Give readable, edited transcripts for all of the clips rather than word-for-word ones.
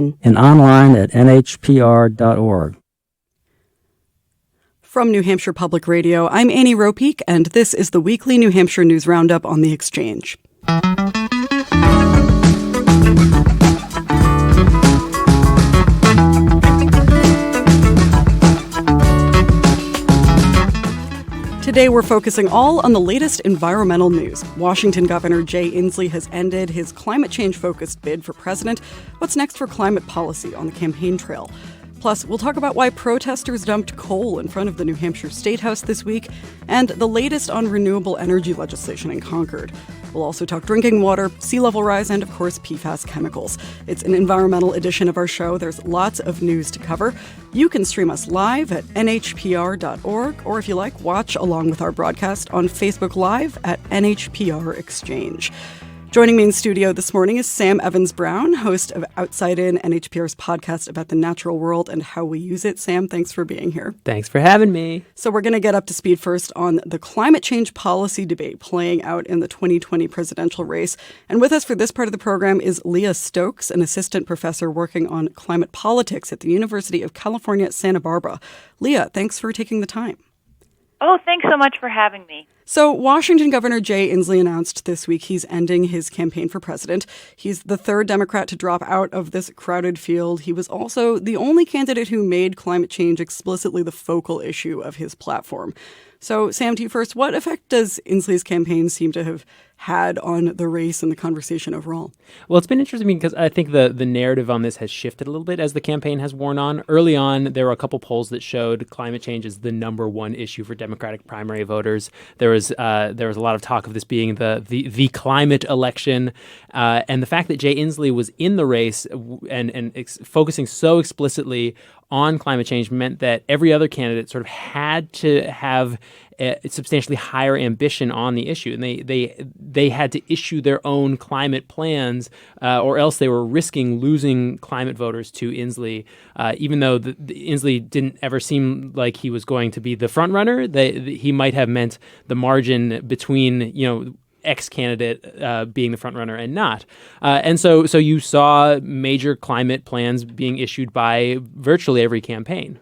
and online at NHPR.org. From New Hampshire Public Radio, I'm Annie Ropeik, and this is the Weekly New Hampshire News Roundup on the Exchange. Today we're focusing all on the latest environmental news. Washington Governor Jay Inslee has ended his climate change-focused bid for president. What's next for climate policy on the campaign trail? Plus, we'll talk about why protesters dumped coal in front of the New Hampshire State House this week, and the latest on renewable energy legislation in Concord. We'll also talk drinking water, sea level rise, and of course, PFAS chemicals. It's an environmental edition of our show. There's lots of news to cover. You can stream us live at NHPR.org, or if you like, watch along with our broadcast on Facebook Live at NHPR Exchange. Joining me in studio this morning is Sam Evans-Brown, host of Outside In, NHPR's podcast about the natural world and how we use it. Sam, thanks for being here. Thanks for having me. So we're going to get up to speed first on the climate change policy debate playing out in the 2020 presidential race. And with us for this part of the program is Leah Stokes, an assistant professor working on climate politics at the University of California, Santa Barbara. Leah, thanks for taking the time. Oh, thanks so much for having me. So Washington Governor Jay Inslee announced this week he's ending his campaign for president. He's the third Democrat to drop out of this crowded field. He was also the only candidate who made climate change explicitly the focal issue of his platform. So, Sam, to you first, what effect does Inslee's campaign seem to have had on the race and the conversation overall? Well, it's been interesting because I think the narrative on this has shifted a little bit as the campaign has worn on. Early on, there were a couple polls that showed climate change is the number one issue for Democratic primary voters. There was a lot of talk of this being the climate election, and the fact that Jay Inslee was in the race and focusing so explicitly on climate change meant that every other candidate sort of had to have a substantially higher ambition on the issue, and they had to issue their own climate plans, or else they were risking losing climate voters to Inslee. Even though the Inslee didn't ever seem like he was going to be the front runner, he might have meant the margin between ex-candidate being the front runner and not. And so you saw major climate plans being issued by virtually every campaign.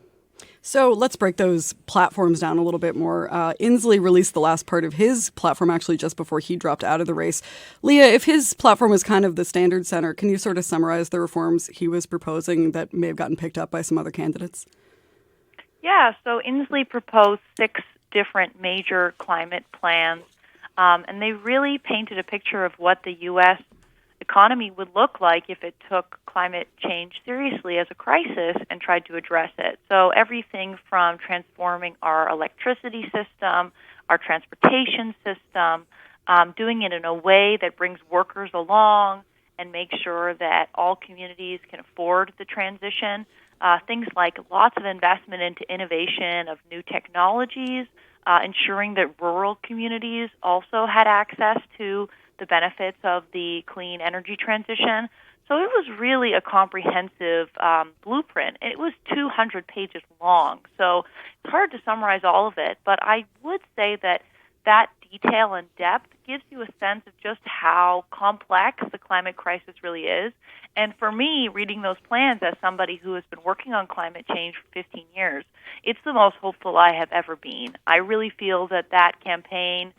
So let's break those platforms down a little bit more. Inslee released the last part of his platform actually just before he dropped out of the race. Leah, if his platform was kind of the standard center, can you sort of summarize the reforms he was proposing that may have gotten picked up by some other candidates? Yeah, so Inslee proposed 6 different major climate plans, and they really painted a picture of what the U.S. economy would look like if it took climate change seriously as a crisis and tried to address it. So everything from transforming our electricity system, our transportation system, doing it in a way that brings workers along and makes sure that all communities can afford the transition. Things like lots of investment into innovation of new technologies, ensuring that rural communities also had access to the benefits of the clean energy transition. So it was really a comprehensive blueprint. It was 200 pages long, so it's hard to summarize all of it, but I would say that detail and depth gives you a sense of just how complex the climate crisis really is. And for me, reading those plans as somebody who has been working on climate change for 15 years, it's the most hopeful I have ever been. I really feel that campaign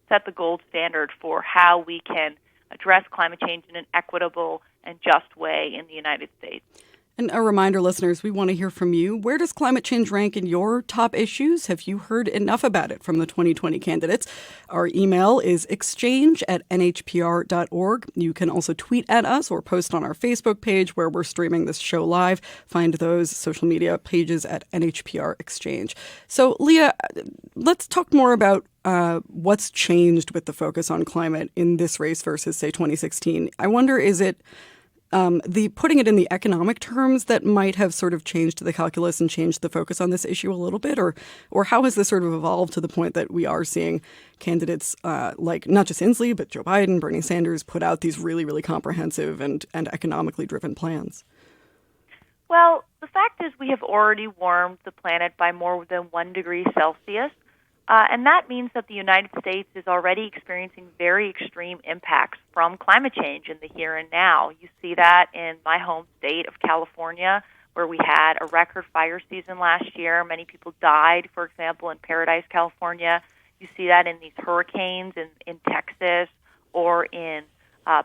set the gold standard for how we can address climate change in an equitable and just way in the United States. And a reminder, listeners, we want to hear from you. Where does climate change rank in your top issues? Have you heard enough about it from the 2020 candidates? Our email is exchange@nhpr.org. You can also tweet at us or post on our Facebook page where we're streaming this show live. Find those social media pages at NHPR Exchange. So, Leah, let's talk more about what's changed with the focus on climate in this race versus, say, 2016. I wonder, is it the putting it in the economic terms that might have sort of changed the calculus and changed the focus on this issue a little bit? Or how has this sort of evolved to the point that we are seeing candidates like not just Inslee, but Joe Biden, Bernie Sanders put out these really, really comprehensive and economically driven plans? Well, the fact is we have already warmed the planet by more than 1 degree Celsius. And that means that the United States is already experiencing very extreme impacts from climate change in the here and now. You see that in my home state of California, where we had a record fire season last year. Many people died, for example, in Paradise, California. You see that in these hurricanes in Texas or in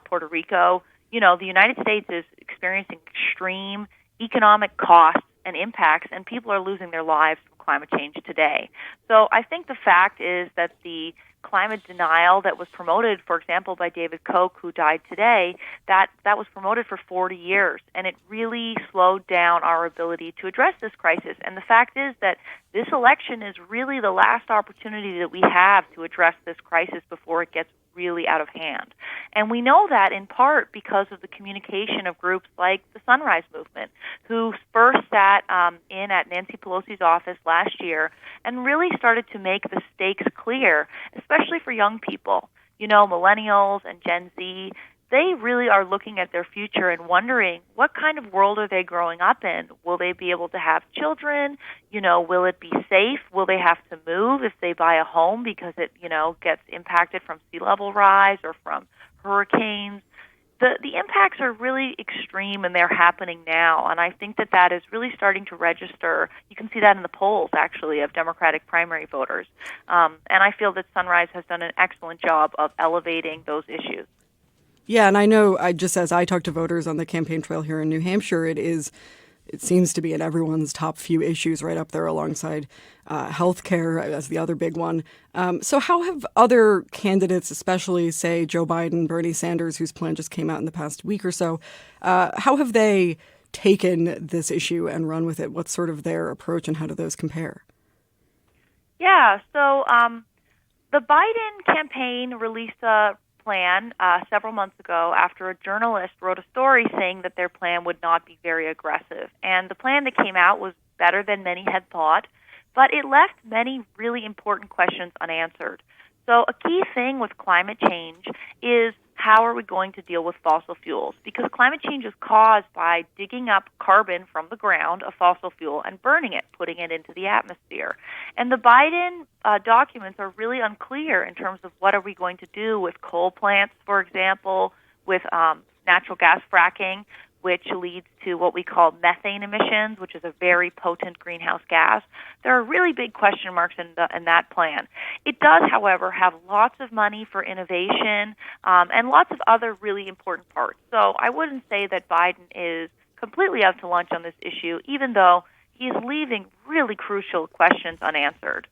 Puerto Rico. You know, the United States is experiencing extreme economic costs and impacts, and people are losing their lives from climate change today. So I think the fact is that the climate denial that was promoted, for example, by David Koch, who died today, that was promoted for 40 years, and it really slowed down our ability to address this crisis. And the fact is that this election is really the last opportunity that we have to address this crisis before it gets really out of hand. And we know that in part because of the communication of groups like the Sunrise Movement, who first sat in at Nancy Pelosi's office last year and really started to make the stakes clear, especially for young people. You know, millennials and Gen Z, they really are looking at their future and wondering what kind of world are they growing up in? Will they be able to have children? You know, will it be safe? Will they have to move if they buy a home because it, you know, gets impacted from sea level rise or from hurricanes? The impacts are really extreme, and they're happening now. And I think that is really starting to register. You can see that in the polls, actually, of Democratic primary voters. And I feel that Sunrise has done an excellent job of elevating those issues. Yeah, and I know, just as I talk to voters on the campaign trail here in New Hampshire, it seems to be in everyone's top few issues, right up there alongside healthcare as the other big one. So how have other candidates, especially, say, Joe Biden, Bernie Sanders, whose plan just came out in the past week or so, how have they taken this issue and run with it? What's sort of their approach, and how do those compare? Yeah, so the Biden campaign released a plan several months ago after a journalist wrote a story saying that their plan would not be very aggressive. And the plan that came out was better than many had thought, but it left many really important questions unanswered. So a key thing with climate change is how are we going to deal with fossil fuels? Because climate change is caused by digging up carbon from the ground, a fossil fuel, and burning it, putting it into the atmosphere. And the Biden documents are really unclear in terms of what are we going to do with coal plants, for example, with natural gas fracking, which leads to what we call methane emissions, which is a very potent greenhouse gas. There are really big question marks in that plan. It does, however, have lots of money for innovation and lots of other really important parts. So I wouldn't say that Biden is completely out to lunch on this issue, even though he's leaving really crucial questions unanswered.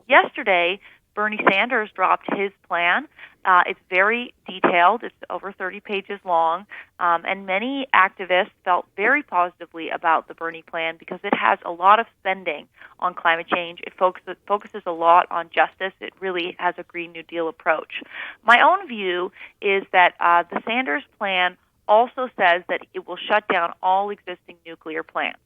Yesterday, Bernie Sanders dropped his plan. It's very detailed. It's over 30 pages long. And many activists felt very positively about the Bernie plan because it has a lot of spending on climate change. It focuses a lot on justice. It really has a Green New Deal approach. My own view is that the Sanders plan also says that it will shut down all existing nuclear plants.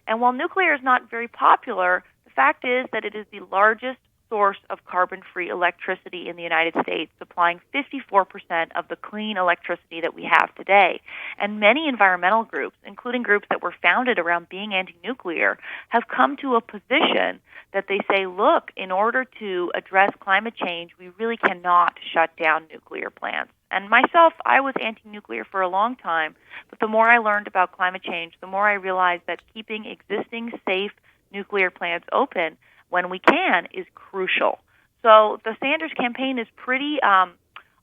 And while nuclear is not very popular, the fact is that it is the largest source of carbon-free electricity in the United States, supplying 54% of the clean electricity that we have today. And many environmental groups, including groups that were founded around being anti-nuclear, have come to a position that they say, look, in order to address climate change, we really cannot shut down nuclear plants. And myself, I was anti-nuclear for a long time, but the more I learned about climate change, the more I realized that keeping existing safe nuclear plants open when we can is crucial. So the Sanders campaign is pretty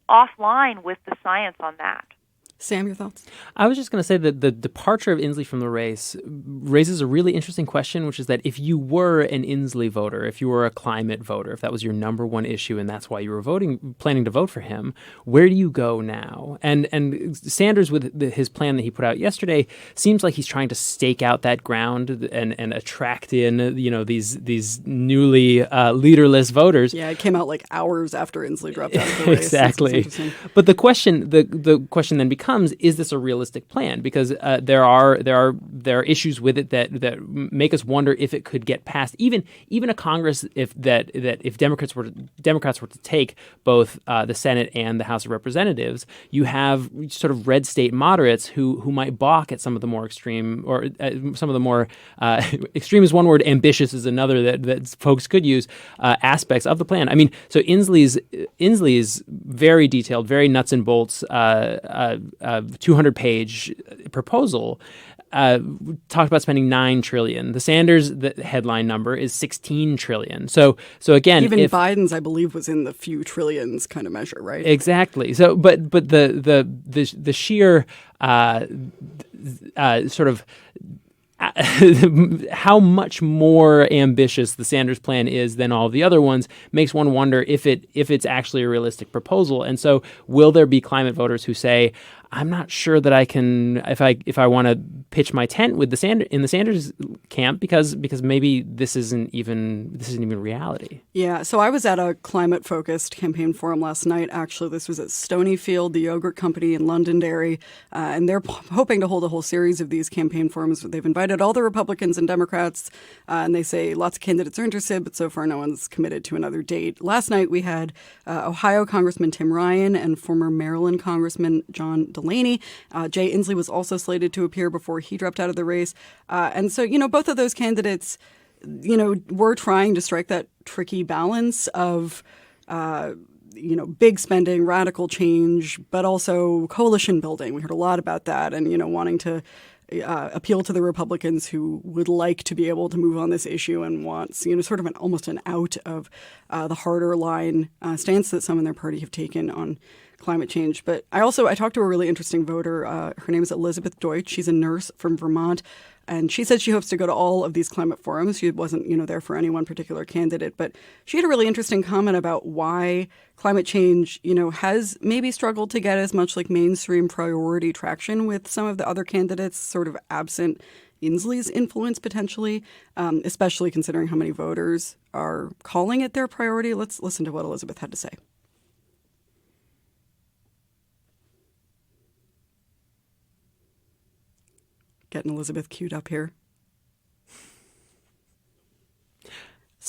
offline with the science on that. Sam, your thoughts? I was just going to say that the departure of Inslee from the race raises a really interesting question, which is that if you were an Inslee voter, if you were a climate voter, if that was your number one issue and that's why you were planning to vote for him, where do you go now? And Sanders, with his plan that he put out yesterday, seems like he's trying to stake out that ground and attract in, these newly leaderless voters. Yeah, it came out like hours after Inslee dropped out of the race. Exactly. But the question then becomes, is this a realistic plan? Because there are there are issues with it that make us wonder if it could get passed. Even a Congress, if Democrats were to take both the Senate and the House of Representatives, you have sort of red state moderates who might balk at some of the more extreme, or some of the more extreme is one word, ambitious is another that folks could use, aspects of the plan. I mean, so Inslee's very detailed, very nuts and bolts, 200-page proposal talked about spending $9 trillion. The Sanders headline number is $16 trillion. So again, even Biden's, I believe, was in the few trillions kind of measure, right? Exactly. So, but the sheer sort of how much more ambitious the Sanders plan is than all the other ones makes one wonder if it's actually a realistic proposal. And so, will there be climate voters who say, I'm not sure that I can, if I want to pitch my tent with in the Sanders camp, because maybe this isn't even reality. Yeah. So I was at a climate focused campaign forum last night. Actually, this was at Stonyfield, the yogurt company in Londonderry, and they're hoping to hold a whole series of these campaign forums. They've invited all the Republicans and Democrats, and they say lots of candidates are interested, but so far no one's committed to another date. Last night we had Ohio Congressman Tim Ryan and former Maryland Congressman John Delaney. Jay Inslee was also slated to appear before he dropped out of the race. And so, both of those candidates, were trying to strike that tricky balance of, big spending, radical change, but also coalition building. We heard a lot about that and, wanting to appeal to the Republicans who would like to be able to move on this issue and wants, sort of almost an out of the harder line stance that some in their party have taken on climate change. But I talked to a really interesting voter. Her name is Elizabeth Deutsch. She's a nurse from Vermont. And she said she hopes to go to all of these climate forums. She wasn't, there for any one particular candidate. But she had a really interesting comment about why climate change, has maybe struggled to get as much like mainstream priority traction with some of the other candidates, sort of absent Inslee's influence potentially, especially considering how many voters are calling it their priority. Let's listen to what Elizabeth had to say. Getting Elizabeth queued up here.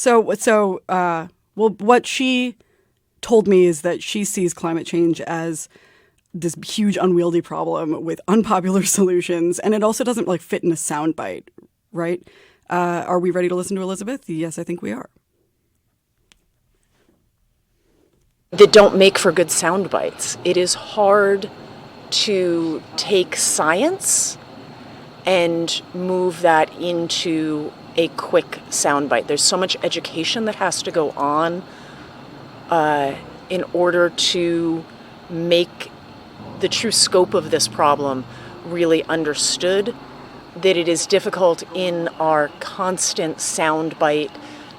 What she told me is that she sees climate change as this huge unwieldy problem with unpopular solutions, and it also doesn't fit in a soundbite, right? Are we ready to listen to Elizabeth? Yes, I think we are. That don't make for good sound bites. It is hard to take science and move that into a quick soundbite. There's so much education that has to go on in order to make the true scope of this problem really understood, that it is difficult in our constant soundbite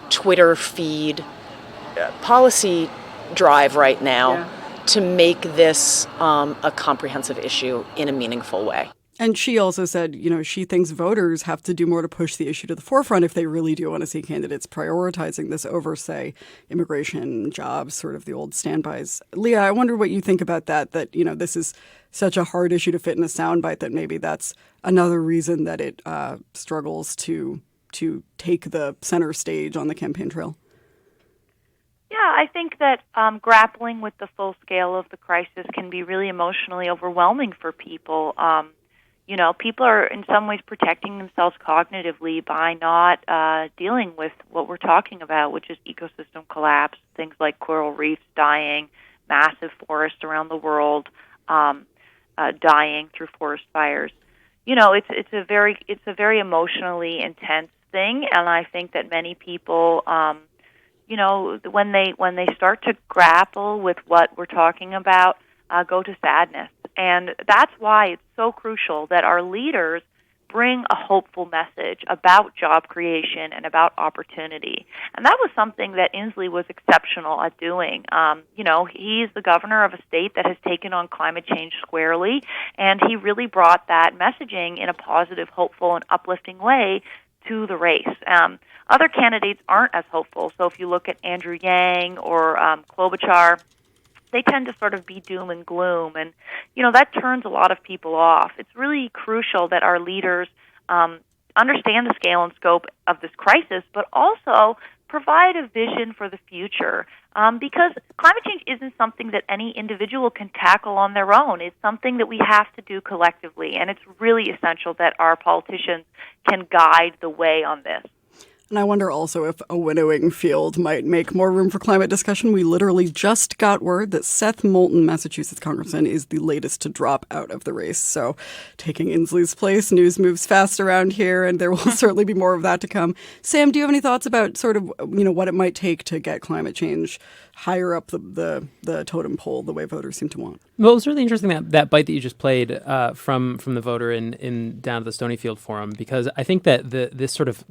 Twitter feed policy drive right now to make this a comprehensive issue in a meaningful way. And she also said, she thinks voters have to do more to push the issue to the forefront if they really do want to see candidates prioritizing this over, say, immigration, jobs, sort of the old standbys. Leah, I wonder what you think about that, this is such a hard issue to fit in a soundbite that maybe that's another reason that it struggles to take the center stage on the campaign trail. Yeah, I think that grappling with the full scale of the crisis can be really emotionally overwhelming for people. People are in some ways protecting themselves cognitively by not dealing with what we're talking about, which is ecosystem collapse, things like coral reefs dying, massive forests around the world dying through forest fires. It's a very emotionally intense thing, and I think that many people, when they start to grapple with what we're talking about, go to sadness. And that's why it's so crucial that our leaders bring a hopeful message about job creation and about opportunity. And that was something that Inslee was exceptional at doing. He's the governor of a state that has taken on climate change squarely, and he really brought that messaging in a positive, hopeful, and uplifting way to the race. Other candidates aren't as hopeful. So if you look at Andrew Yang or Klobuchar, they tend to sort of be doom and gloom, and that turns a lot of people off. It's really crucial that our leaders understand the scale and scope of this crisis, but also provide a vision for the future. Because climate change isn't something that any individual can tackle on their own. It's something that we have to do collectively, and it's really essential that our politicians can guide the way on this. And I wonder also if a winnowing field might make more room for climate discussion. We literally just got word that Seth Moulton, Massachusetts congressman, is the latest to drop out of the race. So taking Inslee's place, news moves fast around here, and there will certainly be more of that to come. Sam, do you have any thoughts about sort of, what it might take to get climate change higher up the totem pole the way voters seem to want? Well, it was really interesting that bite that you just played from the voter in down at the Stonyfield Forum, because I think that this sort of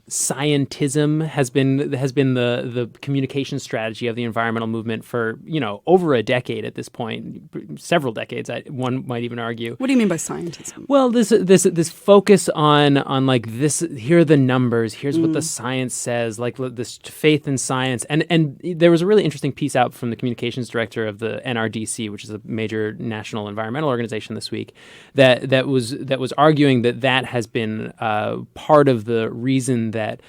scientism has been the communication strategy of the environmental movement for over a decade at this point, several decades. One might even argue. What do you mean by scientism? Well, this focus on like this. Here are the numbers. Here's what the science says. Like this faith in science, and there was a really interesting piece out from the communications director of the NRDC, which is a major national environmental organization, this week, that was arguing that has been part of the reason that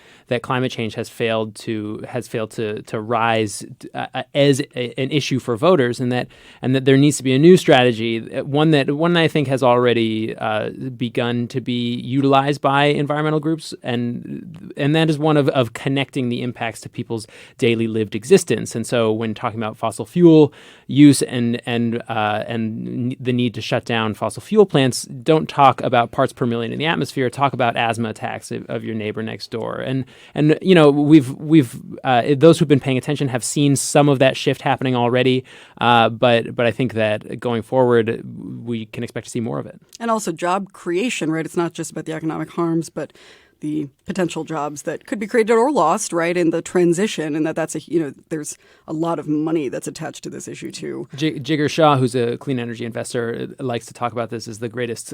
climate change has failed to rise as an issue for voters, and that there needs to be a new strategy, one that I think has already begun to be utilized by environmental groups, and that is one of connecting the impacts to people's daily lived existence. And so, when talking about fossil fuel use and the need to shut down fossil fuel plants, don't talk about parts per million in the atmosphere. Talk about asthma attacks of your neighbor next door. And we've those who've been paying attention have seen some of that shift happening already. But I think that going forward, we can expect to see more of it. And also job creation, right? It's not just about the economic harms, but the potential jobs that could be created or lost, right, in the transition, and that's there's a lot of money that's attached to this issue too. Jigar Shah, who's a clean energy investor, likes to talk about this as the greatest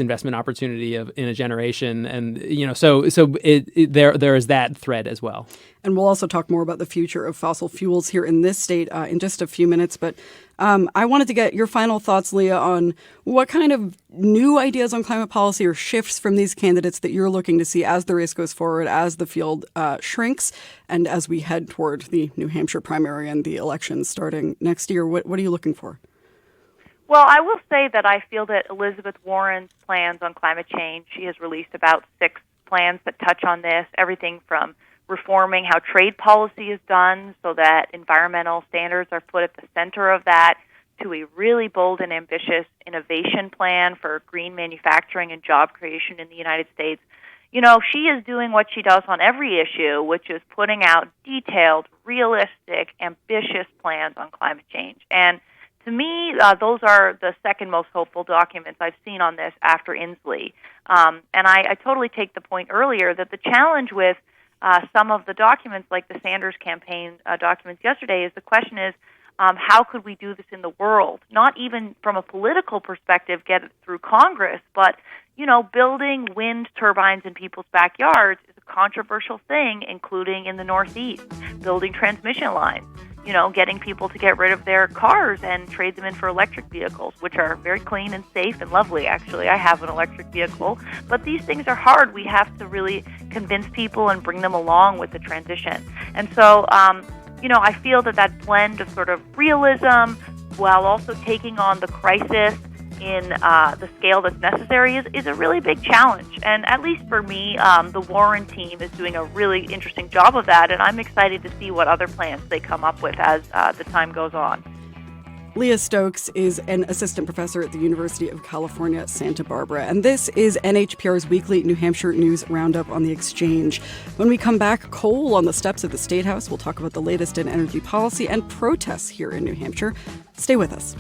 investment opportunity in a generation, and there is that thread as well. And we'll also talk more about the future of fossil fuels here in this state in just a few minutes. But I wanted to get your final thoughts, Leah, on what kind of new ideas on climate policy or shifts from these candidates that you're looking to see as the race goes forward, as the field shrinks, and as we head toward the New Hampshire primary and the elections starting next year. What are you looking for? Well, I will say that I feel that Elizabeth Warren's plans on climate change, she has released about 6 plans that touch on this, everything from reforming how trade policy is done so that environmental standards are put at the center of that, to a really bold and ambitious innovation plan for green manufacturing and job creation in the United States. She is doing what she does on every issue, which is putting out detailed, realistic, ambitious plans on climate change. And to me, those are the second most hopeful documents I've seen on this after Inslee. And I totally take the point earlier that the challenge with some of the documents, like the Sanders campaign documents yesterday, is the question is, how could we do this in the world? Not even from a political perspective, get it through Congress, but, building wind turbines in people's backyards is a controversial thing, including in the Northeast. Building transmission lines, getting people to get rid of their cars and trade them in for electric vehicles, which are very clean and safe and lovely, actually. I have an electric vehicle. But these things are hard. We have to really convince people and bring them along with the transition. And so, I feel that blend of sort of realism while also taking on the crisis in the scale that's necessary is a really big challenge. And at least for me, the Warren team is doing a really interesting job of that, and I'm excited to see what other plans they come up with as the time goes on. Leah Stokes is an assistant professor at the University of California, Santa Barbara. And this is NHPR's weekly New Hampshire News Roundup on the Exchange. When we come back, coal on the steps of the State House. We'll talk about the latest in energy policy and protests here in New Hampshire. Stay with us.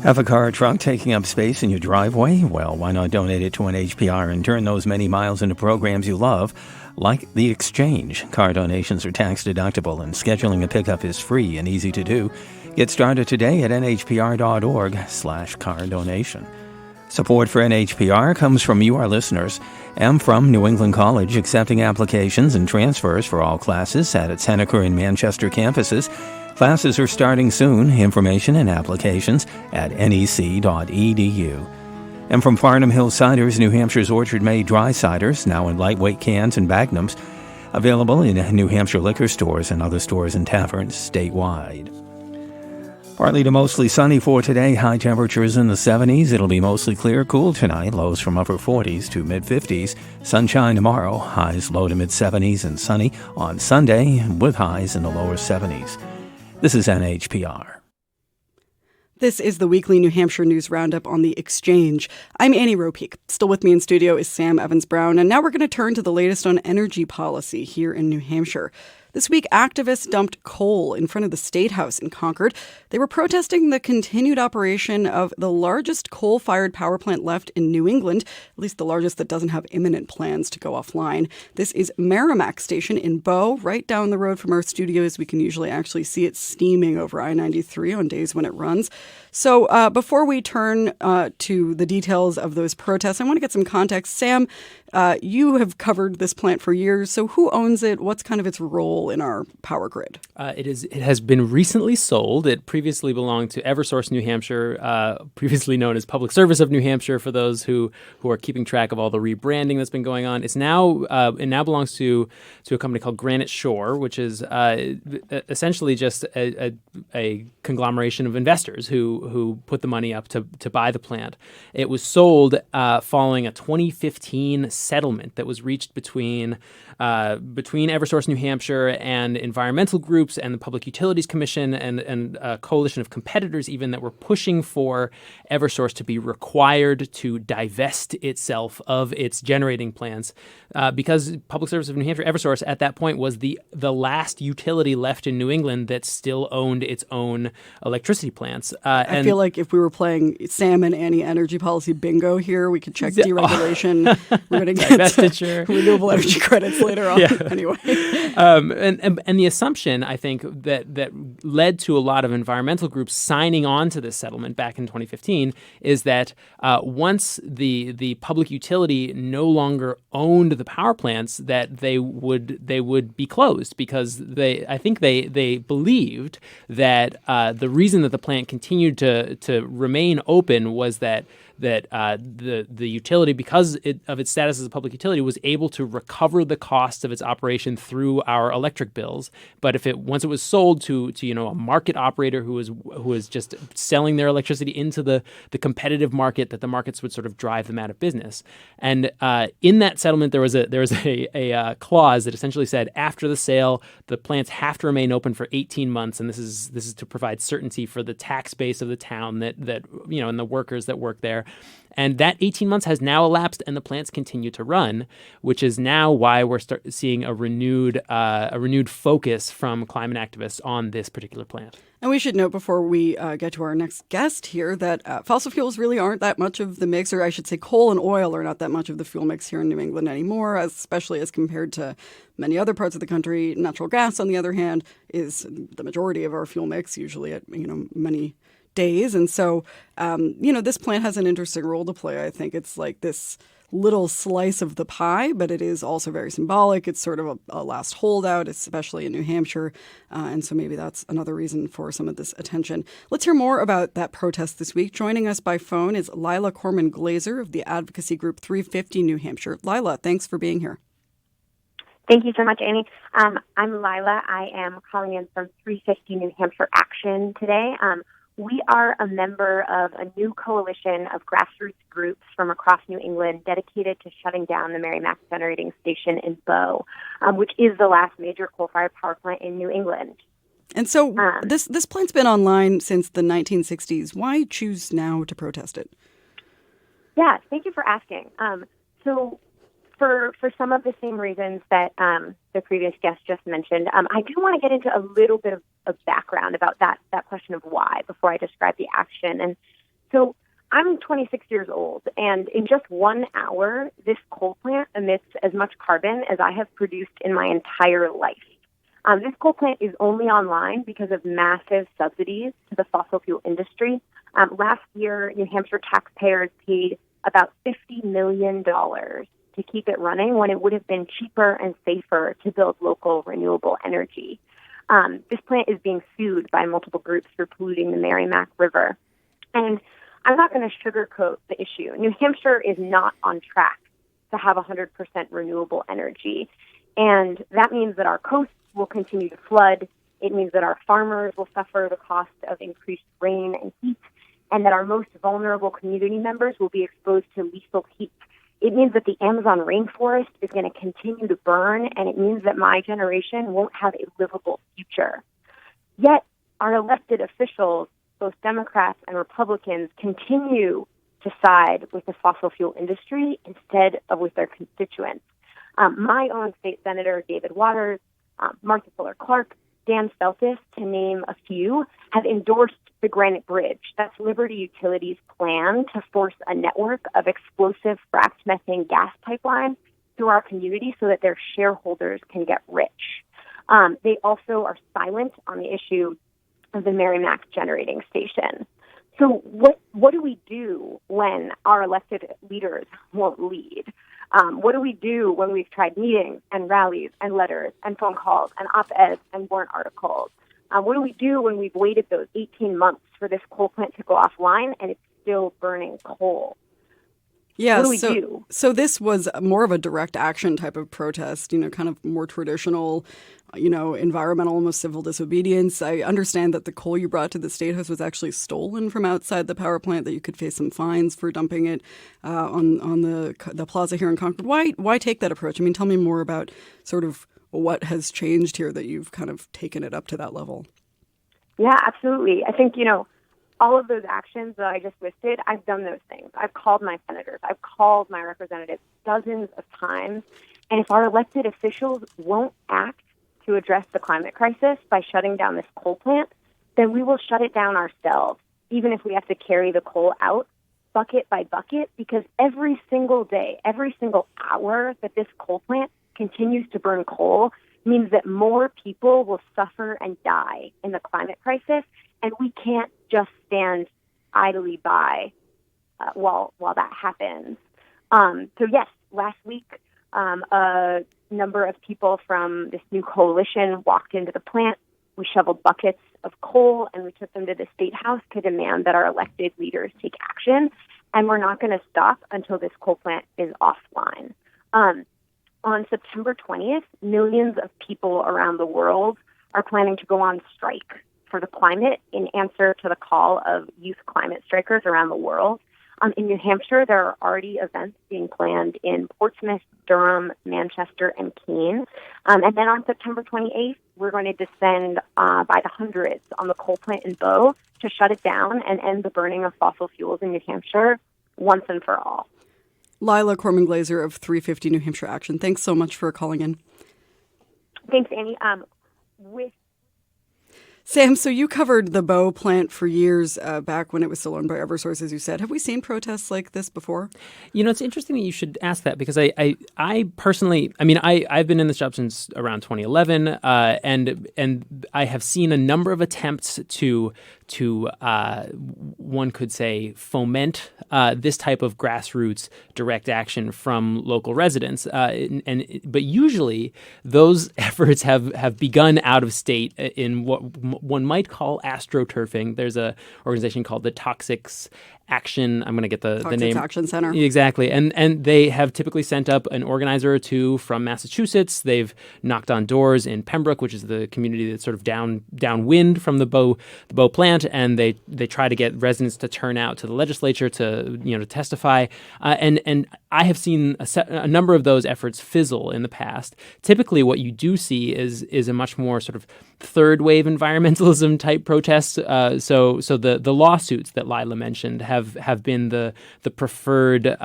Have a car or truck taking up space in your driveway? Well, why not donate it to NHPR and turn those many miles into programs you love, like The Exchange. Car donations are tax deductible and scheduling a pickup is free and easy to do. Get started today at nhpr.org/car donation. Support for NHPR comes from you, our listeners, and from New England College, accepting applications and transfers for all classes at its Henniker and Manchester campuses. Classes are starting soon. Information and applications at nec.edu. And from Farnham Hill Ciders, New Hampshire's orchard-made dry ciders, now in lightweight cans and magnums, available in New Hampshire liquor stores and other stores and taverns statewide. Partly to mostly sunny for today. High temperatures in the 70s. It'll be mostly clear, cool tonight. Lows from upper 40s to mid-50s. Sunshine tomorrow. Highs low to mid-70s and sunny on Sunday with highs in the lower 70s. This is NHPR. This is the weekly New Hampshire News Roundup on the Exchange. I'm Annie Ropeik. Still with me in studio is Sam Evans-Brown, and now we're going to turn to the latest on energy policy here in New Hampshire. This week, activists dumped coal in front of the State House in Concord. They were protesting the continued operation of the largest coal-fired power plant left in New England, at least the largest that doesn't have imminent plans to go offline. This is Merrimack Station in Bow, right down the road from our studios. We can usually actually see it steaming over I-93 on days when it runs. So before we turn to the details of those protests, I want to get some context. Sam, you have covered this plant for years. So who owns it? What's kind of its role in our power grid? It has been recently sold. It previously belonged to Eversource New Hampshire, previously known as Public Service of New Hampshire, for those who are keeping track of all the rebranding that's been going on. It now belongs to a company called Granite Shore, which is essentially just a conglomeration of investors who put the money up to buy the plant. It was sold following a 2015 settlement that was reached between Eversource New Hampshire and environmental groups and the Public Utilities Commission and a coalition of competitors even that were pushing for Eversource to be required to divest itself of its generating plants because Public Service of New Hampshire, Eversource, at that point was the last utility left in New England that still owned its own electricity plants. I feel like if we were playing Sam and Annie energy policy bingo here, we could check deregulation. We're going to get renewable energy credits later on. Yeah. Anyway. And the assumption, I think, that led to a lot of environmental groups signing on to this settlement back in 2015 is that once the public utility no longer owned the power plants, that they would be closed because they believed that the reason that the plant continued to remain open was that the utility, because of its status as a public utility, was able to recover the costs of its operation through our electric bills. But once it was sold to a market operator who was just selling their electricity into the competitive market, that the markets would sort of drive them out of business. And in that settlement, there was a clause that essentially said after the sale, the plants have to remain open for 18 months, and this is to provide certainty for the tax base of the town that and the workers that work there. And that 18 months has now elapsed, and the plants continue to run, which is now why we're seeing a renewed focus from climate activists on this particular plant. And we should note before we get to our next guest here that fossil fuels really aren't that much of the mix, or I should say coal and oil are not that much of the fuel mix here in New England anymore, especially as compared to many other parts of the country. Natural gas, on the other hand, is the majority of our fuel mix, usually at many days. And so, this plant has an interesting role to play. I think it's like this little slice of the pie, but it is also very symbolic. It's sort of a last holdout, especially in New Hampshire. And so maybe that's another reason for some of this attention. Let's hear more about that protest this week. Joining us by phone is Lila Corman Glazer of the advocacy group 350 New Hampshire. Lila, thanks for being here. Thank you so much, Annie. I'm Lila. I am calling in from 350 New Hampshire Action today. We are a member of a new coalition of grassroots groups from across New England dedicated to shutting down the Merrimack Generating Station in Bow, which is the last major coal-fired power plant in New England. And so this plant's been online since the 1960s. Why choose now to protest it? Yeah, thank you for asking. So for some of the same reasons that the previous guest just mentioned, I do want to get into a little bit of background about that question of why before I describe the action. And so I'm 26 years old, and in just 1 hour, this coal plant emits as much carbon as I have produced in my entire life. This coal plant is only online because of massive subsidies to the fossil fuel industry Last year, New Hampshire taxpayers paid about $50 million to keep it running when it would have been cheaper and safer to build local renewable energy. This plant is being sued by multiple groups for polluting the Merrimack River. And I'm not going to sugarcoat the issue. New Hampshire is not on track to have 100% renewable energy. And that means that our coasts will continue to flood. It means that our farmers will suffer the cost of increased rain and heat, and that our most vulnerable community members will be exposed to lethal heat. It means that the Amazon rainforest is going to continue to burn, and it means that my generation won't have a livable future. Yet, our elected officials, both Democrats and Republicans, continue to side with the fossil fuel industry instead of with their constituents. My own state senator, David Waters, Martha Fuller Clark, Dan Feltis, to name a few, have endorsed the Granite Bridge. That's Liberty Utilities' plan to force a network of explosive fracked methane gas pipelines through our community so that their shareholders can get rich. They also are silent on the issue of the Merrimack generating station. So what do we do when our elected leaders won't lead? What do we do when we've tried meetings and rallies and letters and phone calls and op-eds and warrant articles? What do we do when we've waited those 18 months for this coal plant to go offline and it's still burning coal? Yeah, what do we do? So this was more of a direct action type of protest, kind of more traditional, environmental, almost civil disobedience. I understand that the coal you brought to the State House was actually stolen from outside the power plant, that you could face some fines for dumping it on the plaza here in Concord. Why take that approach? I mean, tell me more about sort of what has changed here that you've kind of taken it up to that level. Yeah, absolutely. I think, all of those actions that I just listed, I've done those things. I've called my senators. I've called my representatives dozens of times. And if our elected officials won't act to address the climate crisis by shutting down this coal plant, then we will shut it down ourselves, even if we have to carry the coal out bucket by bucket, because every single day, every single hour that this coal plant continues to burn coal means that more people will suffer and die in the climate crisis, and we can't just stand idly by while that happens. So yes, last week, a number of people from this new coalition walked into the plant. We shoveled buckets of coal, and we took them to the State House to demand that our elected leaders take action. And we're not going to stop until this coal plant is offline. On September 20th, millions of people around the world are planning to go on strike for the climate in answer to the call of youth climate strikers around the world. In New Hampshire, there are already events being planned in Portsmouth, Durham, Manchester, and Keene. And then on September 28th, we're going to descend by the hundreds on the coal plant in Bow to shut it down and end the burning of fossil fuels in New Hampshire once and for all. Lila Corman-Glaser of 350 New Hampshire Action, thanks so much for calling in. Thanks, Annie. Sam, so you covered the Bow plant for years back when it was still owned by Eversource, as you said. Have we seen protests like this before? It's interesting that you should ask that, because I personally, I've been in this job since around 2011, and I have seen a number of attempts to one could say foment this type of grassroots direct action from local residents, but usually those efforts have begun out of state in what one might call astroturfing. There's a organization called the Toxics Action. I'm going to get the name. Action Center. Exactly. And they have typically sent up an organizer or two from Massachusetts. They've knocked on doors in Pembroke, which is the community that's sort of downwind from the Bow plant, and they try to get residents to turn out to the legislature to testify. And I have seen a number of those efforts fizzle in the past. Typically, what you do see is a much more sort of third wave environmentalism type protest. So the lawsuits that Lila mentioned have have been the preferred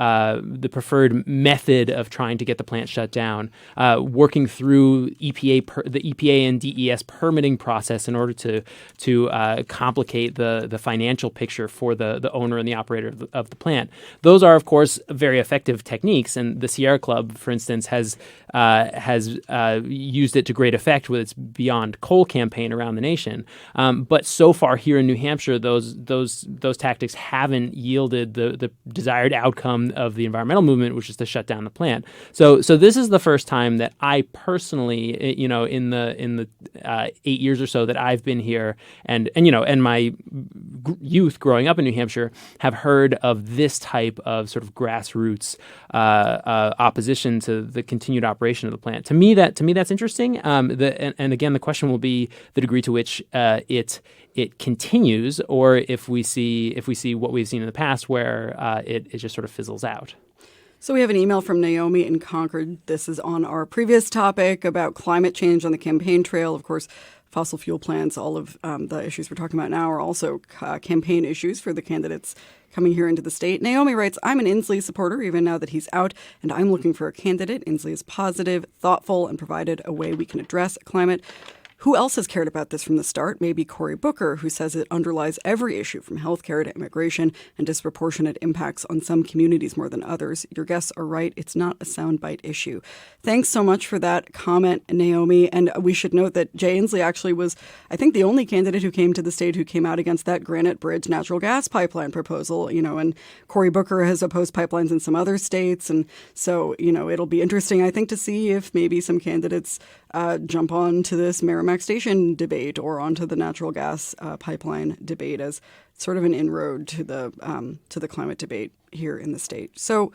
method of trying to get the plant shut down, working through the EPA and DES permitting process in order to complicate the financial picture for the owner and the operator of the plant. Those are, of course, very effective techniques, and the Sierra Club, for instance, has used it to great effect with its Beyond Coal campaign around the nation. But so far here in New Hampshire, those tactics haven't yielded the desired outcome of the environmental movement, which is to shut down the plant. So this is the first time that I personally, in the 8 years or so that I've been here, and my youth growing up in New Hampshire, have heard of this type of sort of grassroots opposition to the continued operation of the plant. To me, that's interesting. And again, the question will be the degree to which it continues, or if we see what we've seen in the past, where it just sort of fizzles out. So we have an email from Naomi in Concord. This is on our previous topic about climate change on the campaign trail. Of course, fossil fuel plants, all of the issues we're talking about now are also campaign issues for the candidates coming here into the state. Naomi writes, I'm an Inslee supporter, even now that he's out, and I'm looking for a candidate. Inslee is positive, thoughtful, and provided a way we can address climate. Who else has cared about this from the start? Maybe Cory Booker, who says it underlies every issue from healthcare to immigration and disproportionate impacts on some communities more than others. Your guests are right. It's not a soundbite issue. Thanks so much for that comment, Naomi. And we should note that Jay Inslee actually was, I think, the only candidate who came to the state who came out against that Granite Bridge natural gas pipeline proposal, and Cory Booker has opposed pipelines in some other states. And so, it'll be interesting, I think, to see if maybe some candidates jump on to this Merrimack Station debate or onto the natural gas pipeline debate as sort of an inroad to the climate debate here in the state. So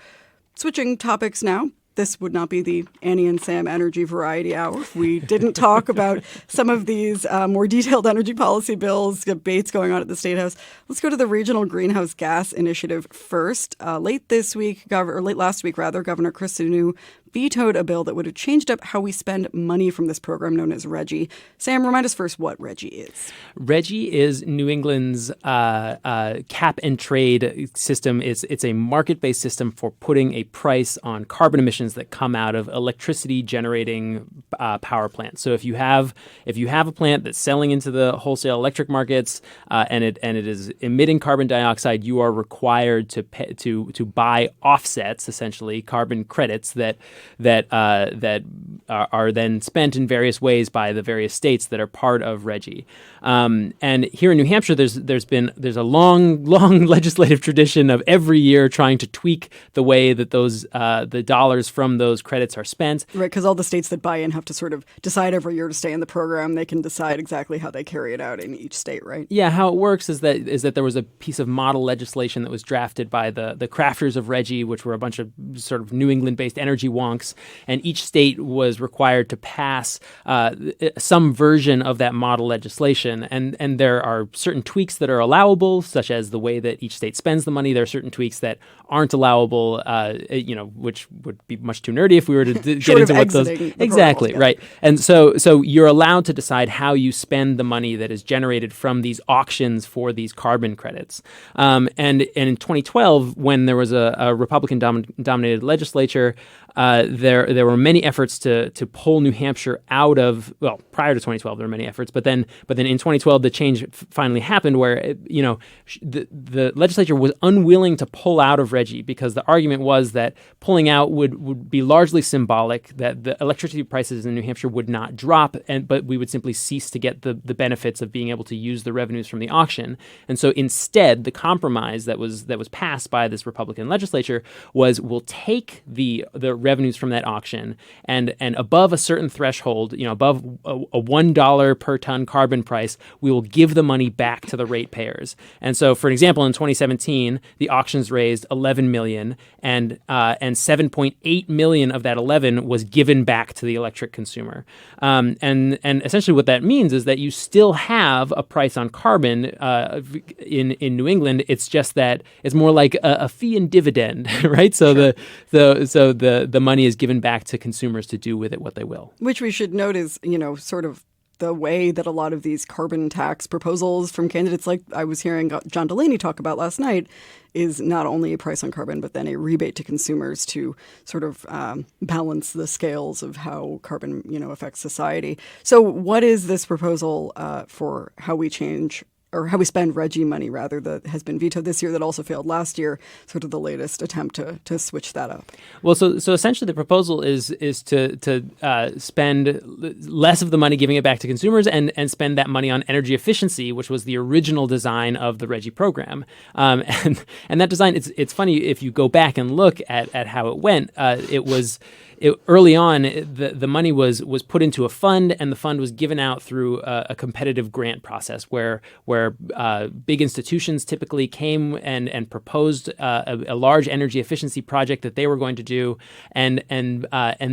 switching topics now. This would not be the Annie and Sam Energy Variety Hour if we didn't talk about some of these more detailed energy policy bills, debates going on at the State House. Let's go to the Regional Greenhouse Gas Initiative first. Late last week, Governor Chris Sununu vetoed a bill that would have changed up how we spend money from this program known as RGGI. Sam, remind us first what RGGI is. RGGI is New England's cap and trade system. It's a market-based system for putting a price on carbon emissions that come out of electricity generating power plants. So if you have a plant that's selling into the wholesale electric markets and it is emitting carbon dioxide, you are required to buy offsets, essentially carbon credits that are then spent in various ways by the various states that are part of RGGI. And here in New Hampshire, there's a long legislative tradition of every year trying to tweak the way that those the dollars from those credits are spent. Right, because all the states that buy in have to sort of decide every year to stay in the program. They can decide exactly how they carry it out in each state, right? Yeah, how it works is that there was a piece of model legislation that was drafted by the crafters of RGGI, which were a bunch of sort of New England-based energy wonks, and each state was required to pass some version of that model legislation. And there are certain tweaks that are allowable, such as the way that each state spends the money. There are certain tweaks that aren't allowable, which would be much too nerdy if we were to get into what those exactly right. And so you're allowed to decide how you spend the money that is generated from these auctions for these carbon credits. And in 2012, when there was a Republican dominated legislature, there were many efforts to pull New Hampshire out of, well, prior to 2012 there were many efforts, but then in 2012 the change finally happened where the legislature was unwilling to pull out of RGGI because the argument was that pulling out would be largely symbolic, that the electricity prices in New Hampshire would not drop, but we would simply cease to get the benefits of being able to use the revenues from the auction. And so instead, the compromise that was passed by this Republican legislature was, we'll take the revenues from that auction and above a certain threshold, above a $1 per ton carbon price, we will give the money back to the ratepayers. And so, for example, in 2017, the auctions raised $11 million, and $7.8 million of that 11 was given back to the electric consumer. And essentially, what that means is that you still have a price on carbon in New England. It's just that it's more like a fee and dividend, right? So the money is given back to consumers to do with it what they will. Which we should note is, sort of the way that a lot of these carbon tax proposals from candidates like I was hearing John Delaney talk about last night is not only a price on carbon, but then a rebate to consumers to sort of balance the scales of how carbon, affects society. So what is this proposal for how we change or how we spend Reggie money, rather, that has been vetoed this year that also failed last year, sort of the latest attempt to switch that up? Well, so essentially the proposal is to spend less of the money giving it back to consumers and spend that money on energy efficiency, which was the original design of the Reggie program. And that design, it's funny, if you go back and look at how it went, early on, the money was put into a fund, and the fund was given out through a competitive grant process where big institutions typically came and proposed a large energy efficiency project that they were going to do, and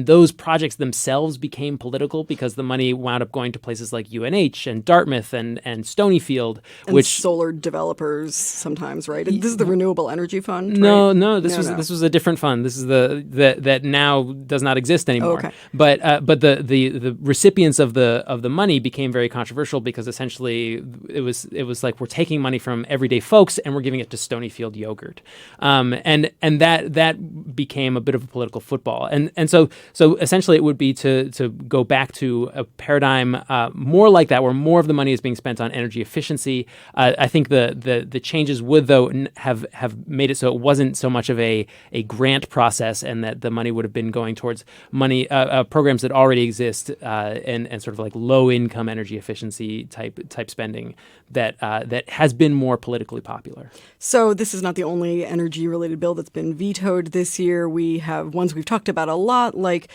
those projects themselves became political because the money wound up going to places like UNH and Dartmouth and Stonyfield, and solar developers sometimes, right? This is the Renewable Energy Fund, right? No. This was a different fund. This is that now does not exist anymore. Oh, okay. But the recipients of the money became very controversial because essentially it was like we're taking money from everyday folks and we're giving it to Stonyfield yogurt, and that became a bit of a political football. And so essentially it would be to go back to a paradigm more like that, where more of the money is being spent on energy efficiency. I think the changes would, though, have made it so it wasn't so much of a grant process, and that the money would have been going towards money programs that already exist, and sort of like low income energy efficiency type spending that has been more politically popular. So this is not the only energy related bill that's been vetoed this year. We have ones we've talked about a lot, like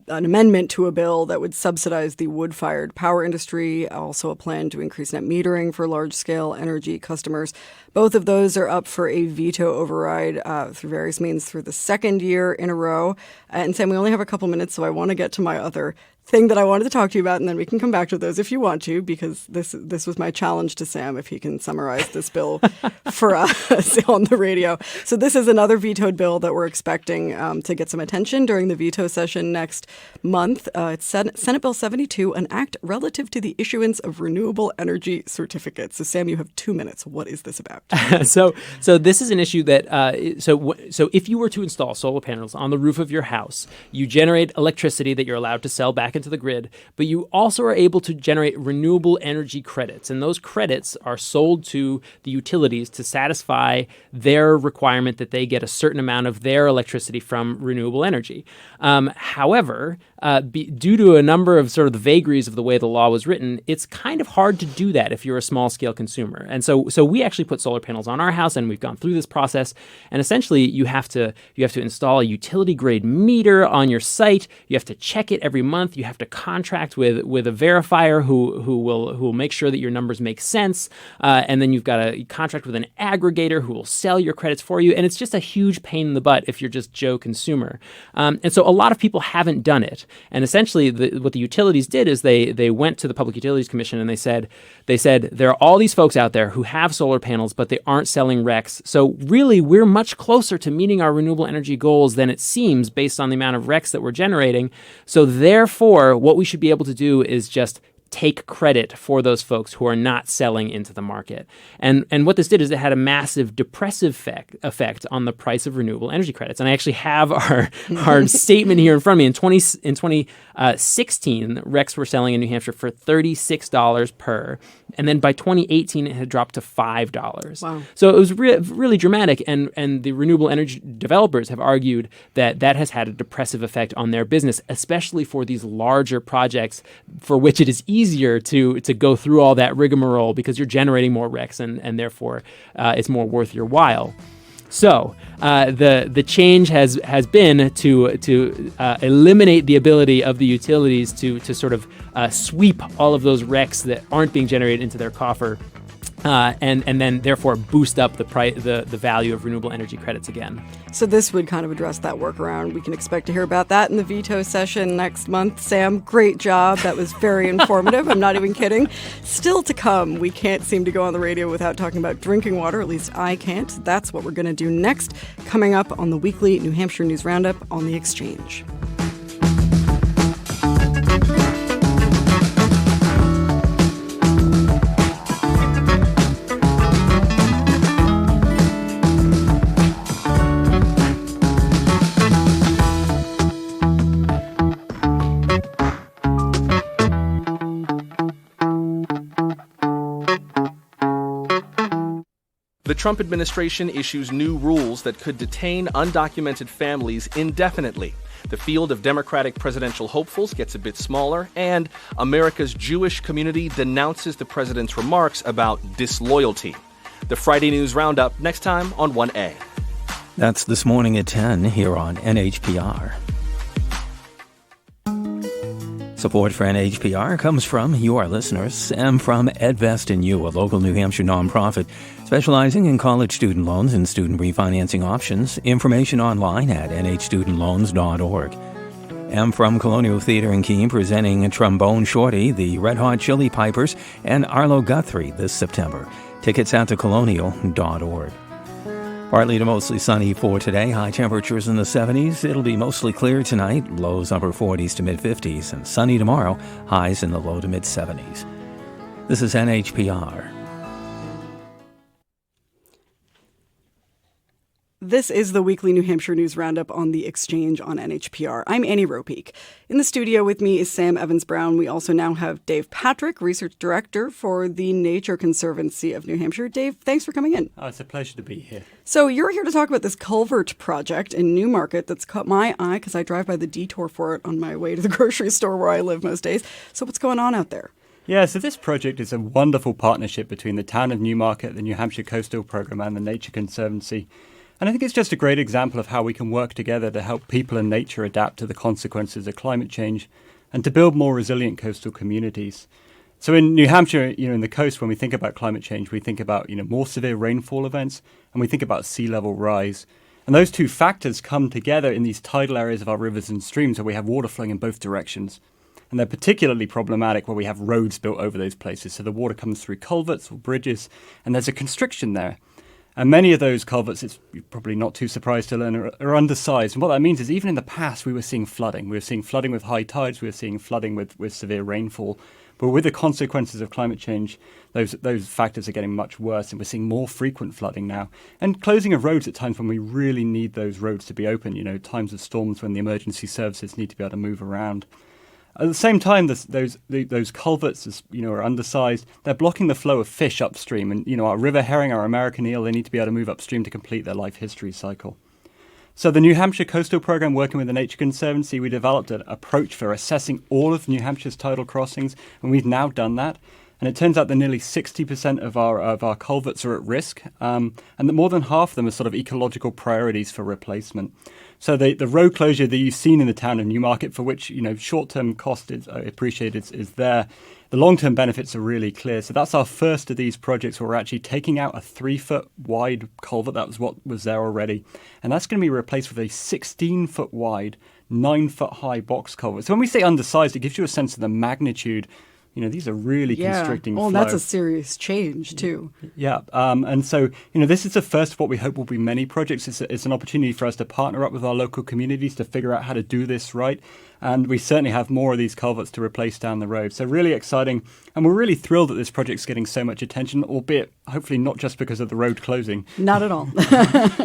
an amendment to a bill that would subsidize the wood-fired power industry, also a plan to increase net metering for large-scale energy customers. Both of those are up for a veto override through various means through the second year in a row. And Sam, we only have a couple minutes, so I want to get to my other thing that I wanted to talk to you about, and then we can come back to those if you want to, because this was my challenge to Sam, if he can summarize this bill for us on the radio. So this is another vetoed bill that we're expecting to get some attention during the veto session next month. It's Senate Bill 72, an act relative to the issuance of renewable energy certificates. So Sam, you have 2 minutes. What is this about? So this is an issue that so if you were to install solar panels on the roof of your house, you generate electricity that you're allowed to sell back into the grid, but you also are able to generate renewable energy credits, and those credits are sold to the utilities to satisfy their requirement that they get a certain amount of their electricity from renewable energy. However, due to a number of sort of the vagaries of the way the law was written, it's kind of hard to do that if you're a small scale consumer. And so we actually put solar panels on our house, and we've gone through this process. And essentially, you have to install a utility grade meter on your site. You have to check it every month. You have to contract with a verifier who will make sure that your numbers make sense. And then you've got to contract with an aggregator who will sell your credits for you. And it's just a huge pain in the butt if you're just Joe consumer. And so a lot of people haven't done it. And essentially, what the utilities did is they went to the Public Utilities Commission and they said there are all these folks out there who have solar panels, but they aren't selling RECs. So really, we're much closer to meeting our renewable energy goals than it seems based on the amount of RECs that we're generating. So therefore, what we should be able to do is just take credit for those folks who are not selling into the market. And what this did is it had a massive depressive effect on the price of renewable energy credits. And I actually have our statement here in front of me. In 2016, RECs were selling in New Hampshire for $36 per. And then by 2018, it had dropped to $5. Wow. So it was really dramatic. And the renewable energy developers have argued that has had a depressive effect on their business, especially for these larger projects for which it is easier to go through all that rigmarole because you're generating more RECs and therefore it's more worth your while. So the change has been to eliminate the ability of the utilities to sort of sweep all of those RECs that aren't being generated into their coffer. And then therefore boost up the value of renewable energy credits again. So this would kind of address that workaround. We can expect to hear about that in the veto session next month. Sam, great job. That was very informative. I'm not even kidding. Still to come, we can't seem to go on the radio without talking about drinking water. At least I can't. That's what we're going to do next, coming up on the Weekly New Hampshire News Roundup on The Exchange. Trump administration issues new rules that could detain undocumented families indefinitely. The field of Democratic presidential hopefuls gets a bit smaller, and America's Jewish community denounces the president's remarks about disloyalty. The Friday News Roundup next time on 1A. That's this morning at 10 here on NHPR. Support for NHPR comes from you, our listeners, and from Edvest and You, a local New Hampshire nonprofit specializing in college student loans and student refinancing options. Information online at nhstudentloans.org. And from Colonial Theatre in Keene, presenting Trombone Shorty, the Red Hot Chili Pipers, and Arlo Guthrie this September. Tickets out to colonial.org. Partly to mostly sunny for today. High temperatures in the 70s. It'll be mostly clear tonight. Lows upper 40s to mid-50s. And sunny tomorrow. Highs in the low to mid-70s. This is NHPR. This is the weekly New Hampshire News Roundup on The Exchange on NHPR. I'm Annie Ropeik. In the studio with me is Sam Evans-Brown. We also now have Dave Patrick, Research Director for the Nature Conservancy of New Hampshire. Dave, thanks for coming in. Oh, it's a pleasure to be here. So you're here to talk about this Culvert project in Newmarket that's caught my eye because I drive by the detour for it on my way to the grocery store where I live most days. So what's going on out there? Yeah, so this project is a wonderful partnership between the town of Newmarket, the New Hampshire Coastal Program, and the Nature Conservancy. And I think it's just a great example of how we can work together to help people and nature adapt to the consequences of climate change and to build more resilient coastal communities. So in New Hampshire, in the coast, when we think about climate change, we think about, more severe rainfall events, and we think about sea level rise. And those two factors come together in these tidal areas of our rivers and streams where we have water flowing in both directions. And they're particularly problematic where we have roads built over those places. So the water comes through culverts or bridges, and there's a constriction there. And many of those culverts, it's probably not too surprised to learn, are undersized. And what that means is even in the past, we were seeing flooding. We were seeing flooding with high tides. We were seeing flooding with severe rainfall. But with the consequences of climate change, those factors are getting much worse. And we're seeing more frequent flooding now. And closing of roads at times when we really need those roads to be open, times of storms when the emergency services need to be able to move around. At the same time, those culverts, are undersized. They're blocking the flow of fish upstream. And, our river herring, our American eel, they need to be able to move upstream to complete their life history cycle. So the New Hampshire Coastal Program, working with the Nature Conservancy, we developed an approach for assessing all of New Hampshire's tidal crossings, and we've now done that. And it turns out that nearly 60% of our culverts are at risk, and that more than half of them are sort of ecological priorities for replacement. So the road closure that you've seen in the town of Newmarket, for which short-term cost is appreciated, is there. The long-term benefits are really clear. So that's our first of these projects where we're actually taking out a 3-foot wide culvert. That was what was there already, and that's going to be replaced with a 16-foot wide, 9-foot high box culvert. So when we say undersized, it gives you a sense of the magnitude. These are really constricting flow. Well, that's a serious change, too. Yeah. And so, this is the first of what we hope will be many projects. It's an opportunity for us to partner up with our local communities to figure out how to do this right. And we certainly have more of these culverts to replace down the road. So really exciting. And we're really thrilled that this project's getting so much attention, albeit hopefully not just because of the road closing. Not at all.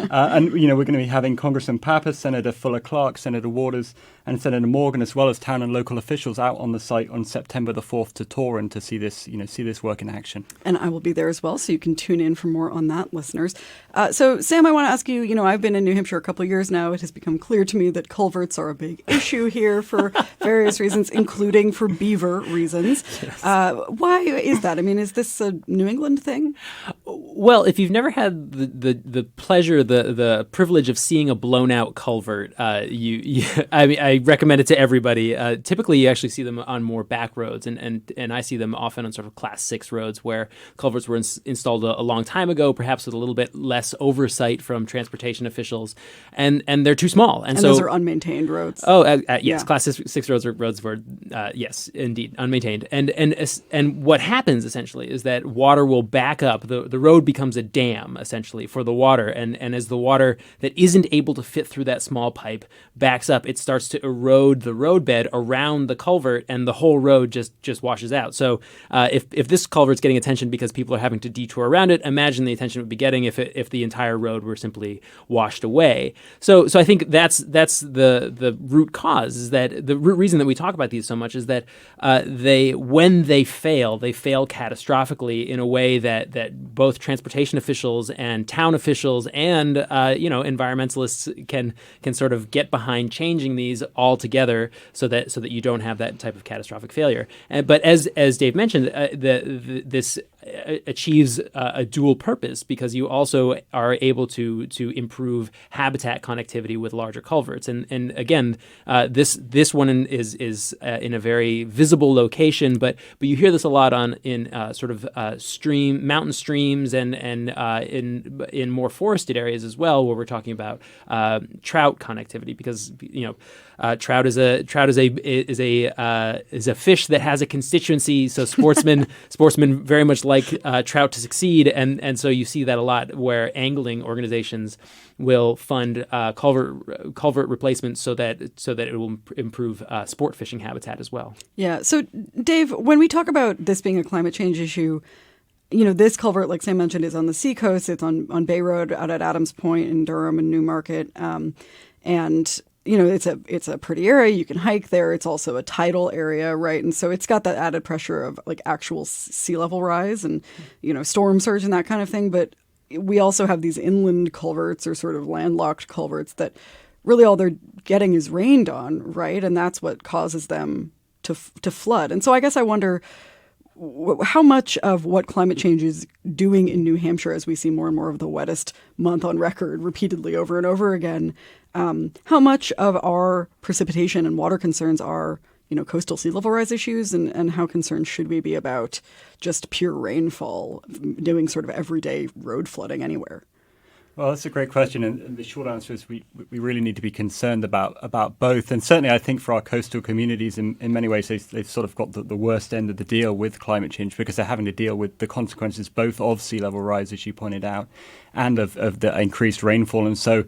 And, we're going to be having Congressman Pappas, Senator Fuller Clark, Senator Waters, and Senator Morgan, as well as town and local officials out on the site on September the 4th to tour and to see this work in action. And I will be there as well, so you can tune in for more on that, listeners. So, Sam, I want to ask you, I've been in New Hampshire a couple of years now. It has become clear to me that culverts are a big issue here for various reasons, including for beaver reasons. Yes. Why is that? I mean, is this a New England thing? Well, if you've never had the pleasure, the privilege of seeing a blown out culvert, I recommend it to everybody. Typically, you actually see them on more back roads, and I see them often on sort of Class 6 roads where culverts were installed a long time ago, perhaps with a little bit less oversight from transportation officials, and they're too small. And so those are unmaintained roads. Oh, yes, yeah. Class 6 roads were, yes, indeed, unmaintained. And what happens essentially is that water will back up. The road becomes a dam essentially for the water, and as the water that isn't able to fit through that small pipe backs up, it starts to erode the roadbed around the culvert, and the whole road just washes out. So if this culvert's getting attention because people are having to detour around it, imagine the attention it would be getting if the entire road were simply washed away. So I think that's the root cause, is that the root reason that we talk about these so much is that when they fail catastrophically in a way that both both transportation officials and town officials and environmentalists can sort of get behind changing these all together so that you don't have that type of catastrophic failure. But as Dave mentioned, this achieves a dual purpose because you also are able to improve habitat connectivity with larger culverts. And again, this one is in a very visible location, but you hear this a lot in mountain streams and in more forested areas as well, where we're talking about trout connectivity because trout is a fish that has a constituency. So sportsmen very much like trout to succeed, and so you see that a lot where angling organizations will fund culvert replacements so that it will improve sport fishing habitat as well. Yeah. So Dave, when we talk about this being a climate change issue, this culvert, like Sam mentioned, is on the seacoast. It's on Bay Road out at Adams Point in Durham and Newmarket, and it's a pretty area. You can hike there. It's also a tidal area, right? And so it's got that added pressure of like actual sea level rise and, storm surge and that kind of thing. But we also have these inland culverts or sort of landlocked culverts that really all they're getting is rained on, right? And that's what causes them to flood. And so I guess I wonder how much of what climate change is doing in New Hampshire, as we see more and more of the wettest month on record repeatedly over and over again, how much of our precipitation and water concerns are, coastal sea level rise issues, and how concerned should we be about just pure rainfall doing sort of everyday road flooding anywhere? Well, that's a great question, and the short answer is we really need to be concerned about both. And certainly I think for our coastal communities, in many ways, they've sort of got the worst end of the deal with climate change because they're having to deal with the consequences both of sea level rise, as you pointed out, and of the increased rainfall. And so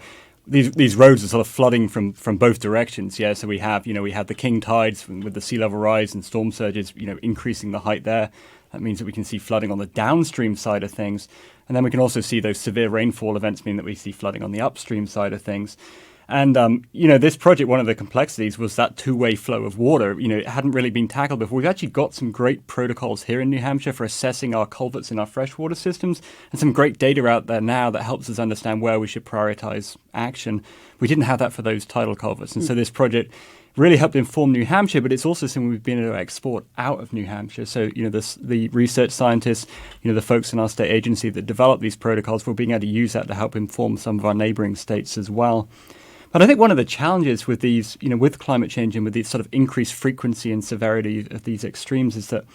these roads are sort of flooding from both directions. Yeah, so we have the king tides with the sea level rise and storm surges, increasing the height there. That means that we can see flooding on the downstream side of things. And then we can also see those severe rainfall events mean that we see flooding on the upstream side of things. And, this project, one of the complexities was that two-way flow of water. It hadn't really been tackled before. We've actually got some great protocols here in New Hampshire for assessing our culverts in our freshwater systems and some great data out there now that helps us understand where we should prioritize action. We didn't have that for those tidal culverts. And so this project really helped inform New Hampshire, but it's also something we've been able to export out of New Hampshire. So, the research scientists, the folks in our state agency that develop these protocols, we're being able to use that to help inform some of our neighboring states as well. But I think one of the challenges with these, with climate change and with these sort of increased frequency and severity of these extremes is that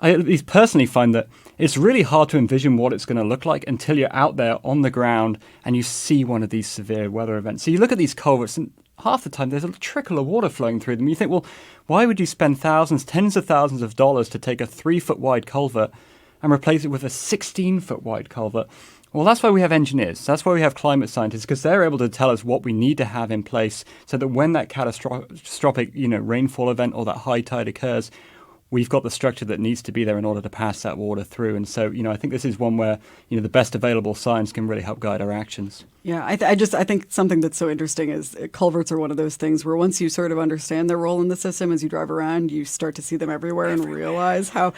I at least personally find that it's really hard to envision what it's going to look like until you're out there on the ground and you see one of these severe weather events. So you look at these culverts and half the time there's a trickle of water flowing through them. You think, well, why would you spend thousands, tens of thousands of dollars to take a 3-foot wide culvert and replace it with a 16-foot wide culvert? Well, that's why we have engineers. That's why we have climate scientists, because they're able to tell us what we need to have in place so that when that catastrophic, rainfall event or that high tide occurs, we've got the structure that needs to be there in order to pass that water through. And so, I think this is one where, the best available science can really help guide our actions. Yeah, I think something that's so interesting is culverts are one of those things where once you sort of understand their role in the system, as you drive around, you start to see them everywhere and realize how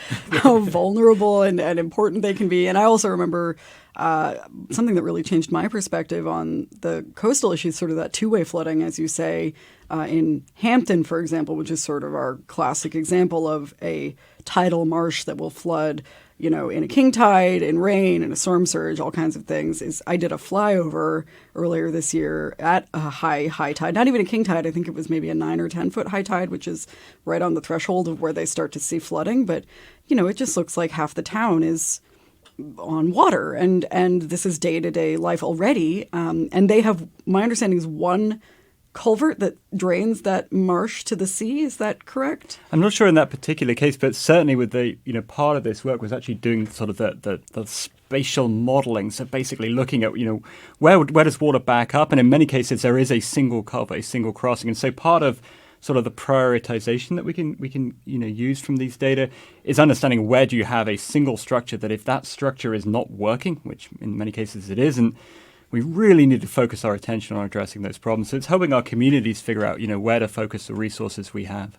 vulnerable and important they can be. And I also remember something that really changed my perspective on the coastal issues, sort of that two-way flooding, as you say, in Hampton, for example, which is sort of our classic example of a tidal marsh that will flood, in a king tide, in rain, in a storm surge, all kinds of things. I did a flyover earlier this year at a high tide, not even a king tide. I think it was maybe a 9 or 10 foot high tide, which is right on the threshold of where they start to see flooding. But, it just looks like half the town is on water, and this is day-to-day life already. And they have, my understanding is, one culvert that drains that marsh to the sea. Is that correct? I'm not sure in that particular case, but certainly with the, part of this work was actually doing sort of the spatial modeling. So basically looking at, where does water back up? And in many cases, there is a single culvert, a single crossing. And so part of sort of the prioritization that we can use from these data is understanding where do you have a single structure that if that structure is not working, which in many cases it isn't, we really need to focus our attention on addressing those problems. So it's helping our communities figure out, where to focus the resources we have.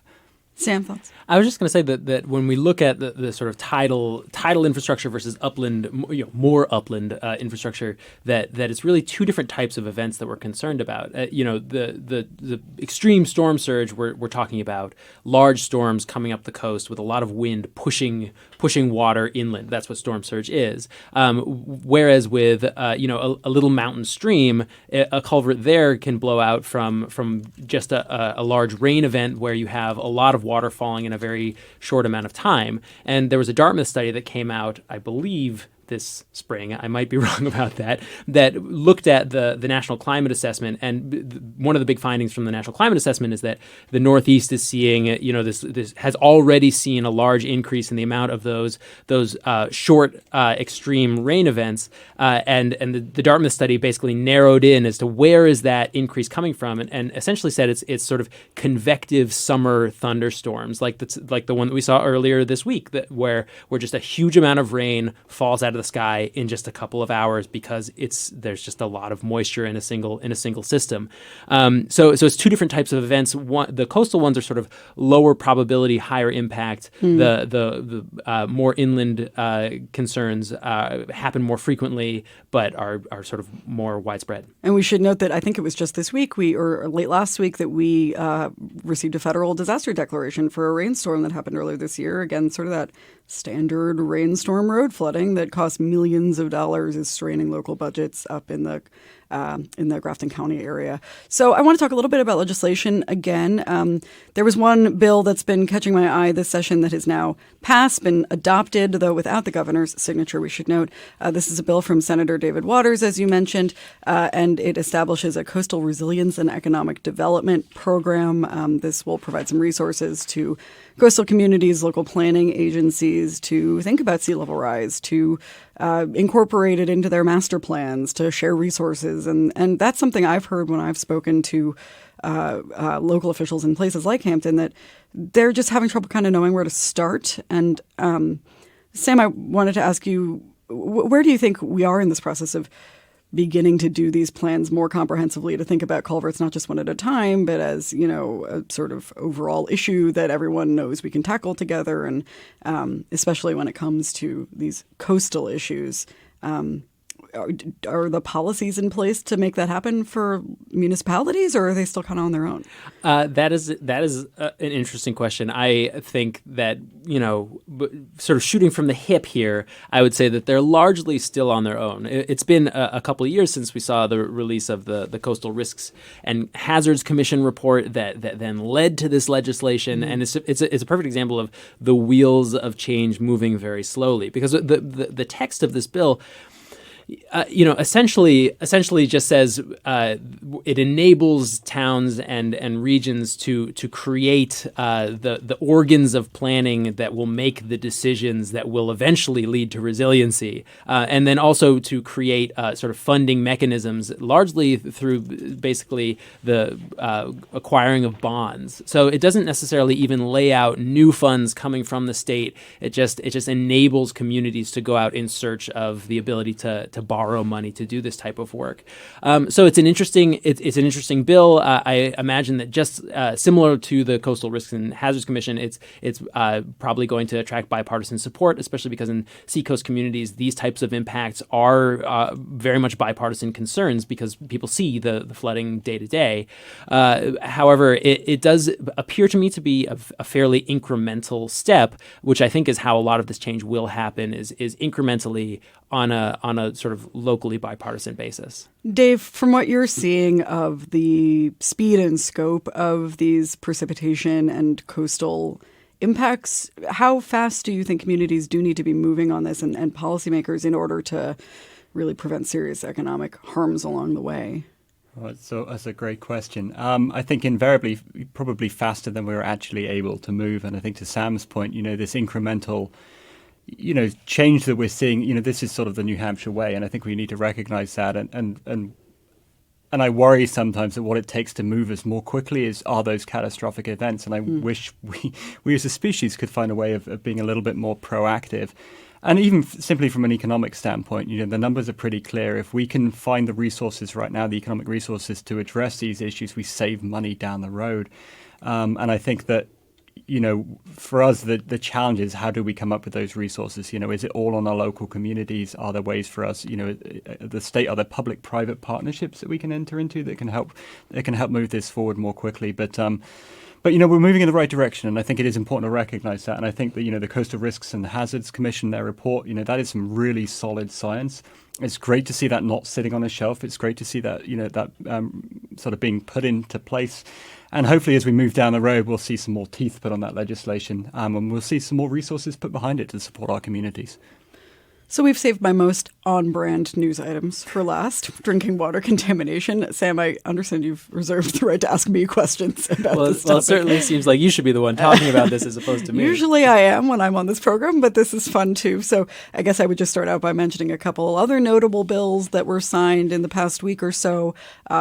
Sam, thoughts? I was just going to say that when we look at the sort of tidal infrastructure versus upland, more upland infrastructure, that it's really two different types of events that we're concerned about. The extreme storm surge we're talking about, large storms coming up the coast with a lot of wind pushing water inland. That's what storm surge is. Whereas with a little mountain stream, a culvert there can blow out from just a large rain event where you have a lot of water falling in a very short amount of time. And there was a Dartmouth study that came out, I believe, this spring, I might be wrong about that looked at the National Climate Assessment. And one of the big findings from the National Climate Assessment is that the Northeast is seeing, this has already seen a large increase in the amount of those short extreme rain events. And the Dartmouth study basically narrowed in as to where is that increase coming from, and essentially said it's sort of convective summer thunderstorms, like the one that we saw earlier this week, where just a huge amount of rain falls out of the sky in just a couple of hours because there's just a lot of moisture in a single system. So it's two different types of events. The coastal ones are sort of lower probability, higher impact. The more inland concerns happen more frequently, but are sort of more widespread. And we should note that I think it was just this week, or late last week, that we received a federal disaster declaration for a rainstorm that happened earlier this year. Again, sort of that standard rainstorm road flooding that costs millions of dollars, is straining local budgets up in the Grafton County area. So I want to talk a little bit about legislation again. There was one bill that's been catching my eye this session that has now passed, been adopted, though without the governor's signature, we should note. This is a bill from Senator David Waters, as you mentioned, and it establishes a coastal resilience and economic development program. This will provide some resources to coastal communities, local planning agencies to think about sea level rise, to incorporate it into their master plans, to share resources. And that's something I've heard when I've spoken to local officials in places like Hampton, that they're just having trouble kind of knowing where to start. And Sam, I wanted to ask you, where do you think we are in this process of beginning to do these plans more comprehensively, to think about culverts not just one at a time, but as, a sort of overall issue that everyone knows we can tackle together, and especially when it comes to these coastal issues? Are the policies in place to make that happen for municipalities, or are they still kind of on their own? That is an interesting question. I think that, sort of shooting from the hip here, I would say that they're largely still on their own. It's been a couple of years since we saw the release of the Coastal Risks and Hazards Commission report that then led to this legislation. And it's a perfect example of the wheels of change moving very slowly, because the text of this bill essentially just says it enables towns and regions to create the organs of planning that will make the decisions that will eventually lead to resiliency, and then also to create sort of funding mechanisms, largely through basically the acquiring of bonds. So it doesn't necessarily even lay out new funds coming from the state. It just enables communities to go out in search of the ability to borrow money to do this type of work. So it's an interesting bill. I imagine that just similar to the Coastal Risks and Hazards Commission, it's probably going to attract bipartisan support, especially because in seacoast communities, these types of impacts are very much bipartisan concerns because people see the flooding day to day. However, it does appear to me to be a fairly incremental step, which I think is how a lot of this change will happen, is incrementally on a sort of locally bipartisan basis. Dave, from what you're seeing of the speed and scope of these precipitation and coastal impacts, how fast do you think communities do need to be moving on this, and policymakers, in order to really prevent serious economic harms along the way? Well, so that's a great question. I think invariably, probably faster than we're actually able to move. And I think to Sam's point, this incremental change that we're seeing, this is sort of the New Hampshire way, and I think we need to recognize that. And I worry sometimes that what it takes to move us more quickly are those catastrophic events. And I wish we as a species could find a way of being a little bit more proactive. And even simply from an economic standpoint, the numbers are pretty clear. If we can find the resources right now, the economic resources to address these issues, we save money down the road. And I think that for us, the challenge is how do we come up with those resources? Is it all on our local communities? Are there ways for us, the state, are there public-private partnerships that we can enter into that can help move this forward more quickly? But we're moving in the right direction, and I think it is important to recognize that. And I think that, the Coastal Risks and Hazards Commission, their report, that is some really solid science. It's great to see that not sitting on a shelf. It's great to see that, sort of being put into place. And hopefully as we move down the road, we'll see some more teeth put on that legislation, and we'll see some more resources put behind it to support our communities. So we've saved my most on-brand news items for last, drinking water contamination. Sam, I understand you've reserved the right to ask me questions about this topic. Well, it certainly seems like you should be the one talking about this as opposed to me. Usually I am when I'm on this program, but this is fun too. So I guess I would just start out by mentioning a couple other notable bills that were signed in the past week or so.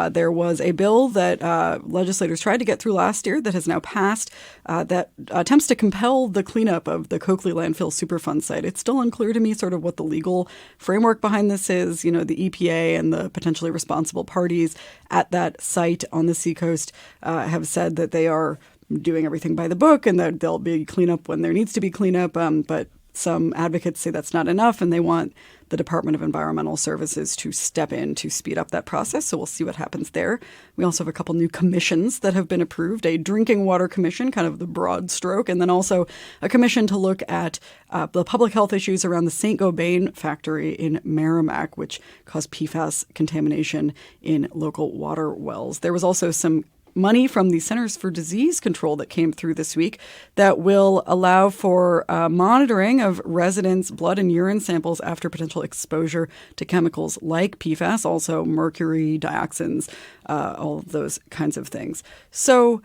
There was a bill that legislators tried to get through last year that has now passed that attempts to compel the cleanup of the Coakley landfill Superfund site. It's still unclear to me sort of what the legal framework behind this is. The EPA and the potentially responsible parties at that site on the seacoast have said that they are doing everything by the book and that there'll be cleanup when there needs to be cleanup. But some advocates say that's not enough, and they want the Department of Environmental Services to step in to speed up that process. So we'll see what happens there. We also have a couple new commissions that have been approved, a drinking water commission, kind of the broad stroke, and then also a commission to look at the public health issues around the St. Gobain factory in Merrimack, which caused PFAS contamination in local water wells. There was also some money from the Centers for Disease Control that came through this week that will allow for monitoring of residents' blood and urine samples after potential exposure to chemicals like PFAS, also mercury, dioxins, all of those kinds of things. So,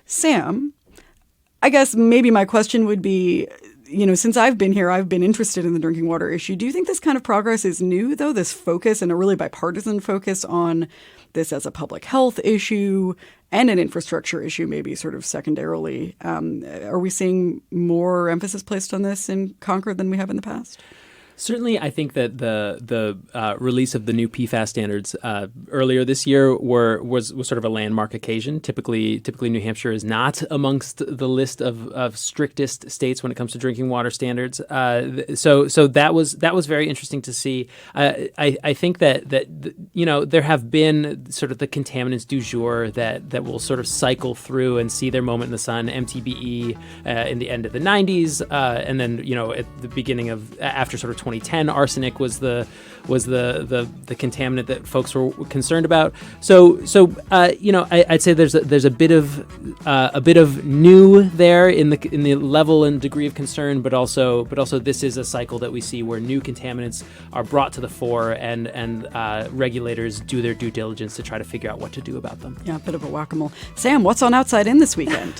Sam, I guess maybe my question would be, since I've been here, I've been interested in the drinking water issue. Do you think this kind of progress is new, though, this focus and a really bipartisan focus on this as a public health issue and an infrastructure issue, maybe sort of secondarily? Are we seeing more emphasis placed on this in Concord than we have in the past? Certainly, I think that the release of the new PFAS standards earlier this year was sort of a landmark occasion. Typically, New Hampshire is not amongst the list of strictest states when it comes to drinking water standards. So that was very interesting to see. I think that there have been sort of the contaminants du jour that will sort of cycle through and see their moment in the sun. MTBE in the end of the 90s, and then at the beginning of after sort of 2010, arsenic was the contaminant that folks were concerned about. So I'd say there's a bit of new there in the level and degree of concern, but also this is a cycle that we see where new contaminants are brought to the fore and regulators do their due diligence to try to figure out what to do about them. Yeah, a bit of a whack-a-mole. Sam, what's on Outside In this weekend?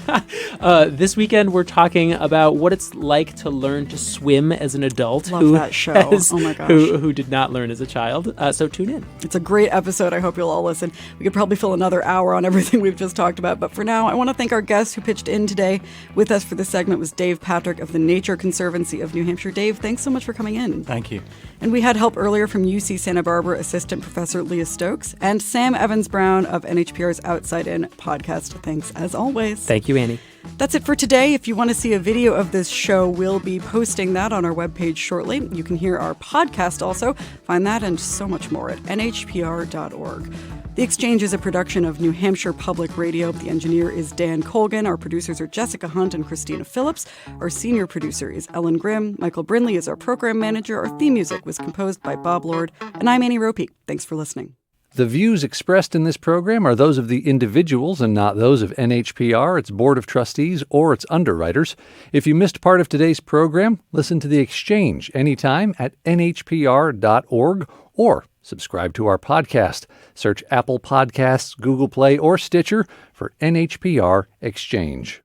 This weekend we're talking about what it's like to learn to swim as an adult. Love that show. Oh my gosh. Who did not learn as a child. So tune in. It's a great episode. I hope you'll all listen. We could probably fill another hour on everything we've just talked about. But for now, I want to thank our guest who pitched in today. With us for this segment was Dave Patrick of the Nature Conservancy of New Hampshire. Dave, thanks so much for coming in. Thank you. And we had help earlier from UC Santa Barbara Assistant Professor Leah Stokes and Sam Evans-Brown of NHPR's Outside In podcast. Thanks as always. Thank you, Annie. That's it for today. If you want to see a video of this show, we'll be posting that on our webpage shortly. You can hear our podcast also. Find that and so much more at NHPR.org. The Exchange is a production of New Hampshire Public Radio. The engineer is Dan Colgan. Our producers are Jessica Hunt and Christina Phillips. Our senior producer is Ellen Grimm. Michael Brindley is our program manager. Our theme music was composed by Bob Lord. And I'm Annie Ropeik. Thanks for listening. The views expressed in this program are those of the individuals and not those of NHPR, its Board of Trustees, or its underwriters. If you missed part of today's program, listen to The Exchange anytime at NHPR.org or subscribe to our podcast. Search Apple Podcasts, Google Play, or Stitcher for NHPR Exchange.